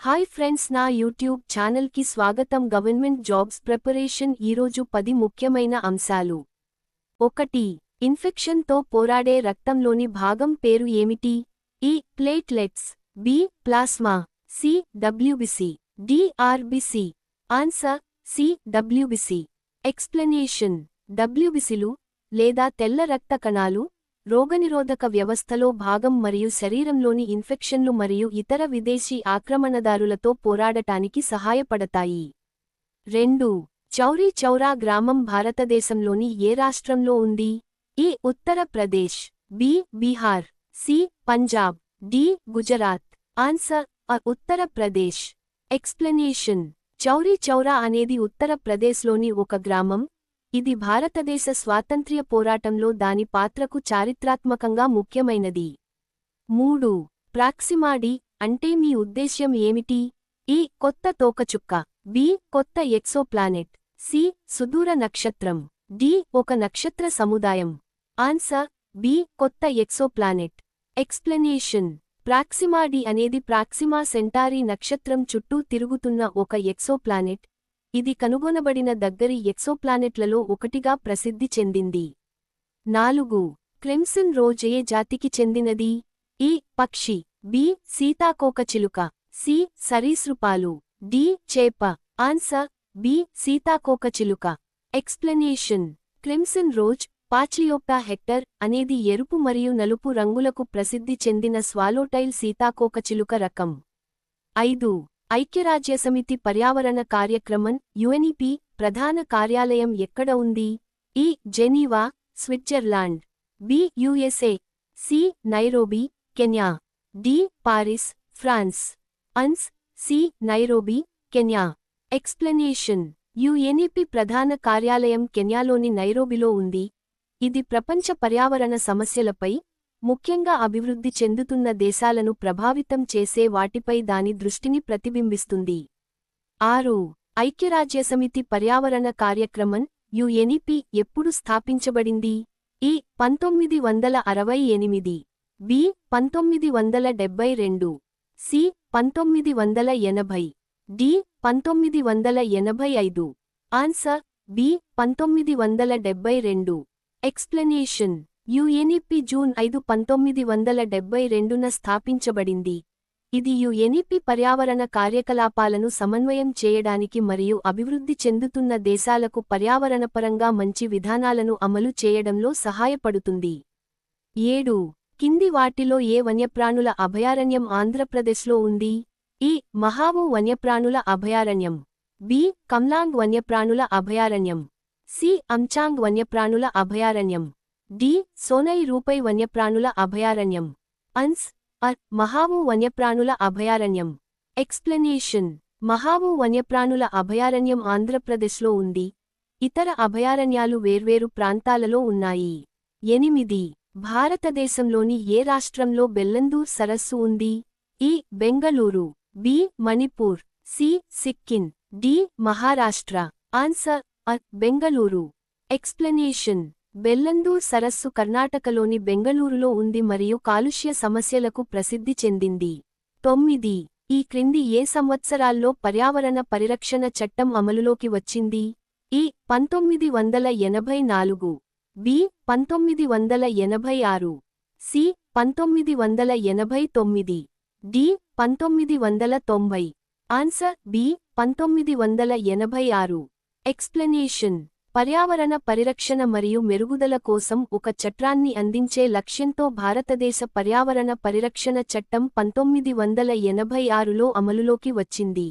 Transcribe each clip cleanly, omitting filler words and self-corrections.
Hi friends, నా YouTube ఛానల్కి స్వాగతం. Government jobs preparation. ఈరోజు 10 ముఖ్యమైన అంశాలు. 1. ఇన్ఫెక్షన్తో పోరాడే రక్తంలోని భాగం పేరు ఏమిటి? A. Platelets. B. Plasma. C. WBC. D. RBC. Answer C. WBC. Explanation. డబ్ల్యూబీసీలు లేదా తెల్ల రక్త కణాలు రోగనిరోధక వ్యవస్థలో భాగం మరియు శరీరంలోని ఇన్ఫెక్షన్లు మరియు ఇతర విదేశీ ఆక్రమణదారులతో పోరాడటానికి సహాయపడతాయి. 2. చౌరీ చౌరా గ్రామం భారతదేశంలోని ఏ రాష్ట్రంలో ఉంది? A. Uttar Pradesh. B. Bihar. C. Punjab. D. Gujarat. Answer A. Uttar Pradesh. Explanation. Chauri Chaura అనేది ఉత్తరప్రదేశ్లోని ఒక గ్రామం. ఇది భారతదేశ స్వాతంత్ర్య పోరాటంలో దాని పాత్రకు చారిత్రాత్మకంగా ముఖ్యమైనది. 3. ప్రాక్సిమాడి అంటే మీ ఉద్దేశ్యం ఏమిటి? ఈ. కొత్త తోకచుక్క. బి. కొత్త ఎక్సోప్లానెట్. సి. సుదూర నక్షత్రం. డి. ఒక నక్షత్ర సముదాయం. Answer B. కొత్త ఎక్సోప్లానెట్. ఎక్స్ప్లెనేషన్. ప్రాక్సిమాడి అనేది ప్రాక్సిమా సెంటారీ నక్షత్రం చుట్టూ తిరుగుతున్న ఒక ఎక్సోప్లానెట్. ఇది కనుగొనబడిన దగ్గరి ఎక్సోప్లానెట్లలో ఒకటిగా ప్రసిద్ధి చెందింది. 4. క్రిమ్సన్ రోజ్ ఏ జాతికి చెందినది? ఈ. పక్షి. బి. సీతాకోకచిలుక. సి. సరీసృపాలు. డి. చేప. Answer B. సీతాకోకచిలుక. Explanation. Crimson rose Pachliopta hector అనేది ఎరుపు మరియు నలుపు రంగులకు ప్రసిద్ధి చెందిన స్వాలోటైల్ సీతాకోకచిలుక రకం. 5. ఐక్యరాజ్యసమితి పర్యావరణ కార్యక్రమం యుఎన్ఈపీ ప్రధాన కార్యాలయం ఎక్కడ ఉంది? A. Geneva, Switzerland. B. USA. C. Nairobi, Kenya. D. Paris, France. Answer C. Nairobi, Kenya. Explanation. UNEP ప్రధాన కార్యాలయం కెన్యాలోని నైరోబిలో ఉంది. ఇది ప్రపంచ పర్యావరణ సమస్యలపై, ముఖ్యంగా అభివృద్ధి చెందుతున్న దేశాలను ప్రభావితం చేసే వాటిపై దాని దృష్టిని ప్రతిబింబిస్తుంది. 6. ఐక్యరాజ్యసమితి పర్యావరణ కార్యక్రమం యుఎన్ఈపీ ఎప్పుడు స్థాపించబడింది? A. 1968. B. 1972. C. 1980. D. 1985. Answer B. 1972. Explanation. UNEP June 5, 1972న స్థాపించబడింది. ఇది యుఎన్ఈపీ పర్యావరణ కార్యకలాపాలను సమన్వయం చేయడానికి మరియు అభివృద్ధి చెందుతున్న దేశాలకు పర్యావరణపరంగా మంచి విధానాలను అమలు చేయడంలో సహాయపడుతుంది. 7. కింది వాటిలో ఏ వన్యప్రాణుల అభయారణ్యం ఆంధ్రప్రదేశ్లో ఉంది? ఈ. మహావు వన్యప్రాణుల అభయారణ్యం. బి. కమ్లాంగ్ వన్యప్రాణుల అభయారణ్యం. సి. అంచాంగ్ వన్యప్రాణుల అభయారణ్యం. డి. సోనై రూపై వన్యప్రాణుల అభయారణ్యం. ఆన్స్ అ. మహావు వన్యప్రాణుల అభయారణ్యం. ఎక్స్ప్లెనేషన్. మహావు వన్యప్రాణుల అభయారణ్యం ఆంధ్రప్రదేశ్లో ఉంది. ఇతర అభయారణ్యాలు వేర్వేరు ప్రాంతాలలో ఉన్నాయి. 8. భారతదేశంలోని ఏ రాష్ట్రంలో బెల్లందూర్ సరస్సు ఉంది? A. Bengaluru. B. Manipur. C. Sikkim. D. Maharashtra. Answer A. Bengaluru. Explanation. Bellandur సరస్సు కర్ణాటకలోని బెంగళూరులో ఉంది మరియు కాలుష్య సమస్యలకు ప్రసిద్ధి చెందింది. 9. ఈ క్రింది ఏ సంవత్సరాల్లో పర్యావరణ పరిరక్షణ చట్టం అమలులోకి వచ్చింది? A. 1984. B. 1986. C. 1989. D. 1990. Answer B. 1986. Explanation. పర్యావరణ పరిరక్షణ మరియు మెరుగుదల కోసం ఒక చట్టాన్ని అందించే లక్ష్యంతో భారతదేశ పర్యావరణ పరిరక్షణ చట్టం 1986లో అమలులోకి వచ్చింది.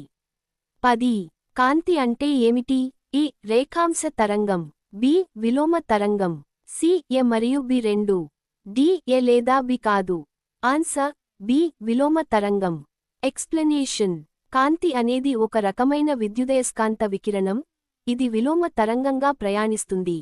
10. కాంతి అంటే ఏమిటి? ఈ. రేఖాంశ తరంగం. బి. విలోమ తరంగం. సి. ఎ మరియు బి రెండు. డి. ఎ లేదా బి కాదు. Answer B. విలోమ తరంగం. ఎక్స్ప్లెనేషన్. కాంతి అనేది ఒక రకమైన విద్యుదయస్కాంత వికిరణం. ఇది విలోమ తరంగంగా ప్రయాణిస్తుంది.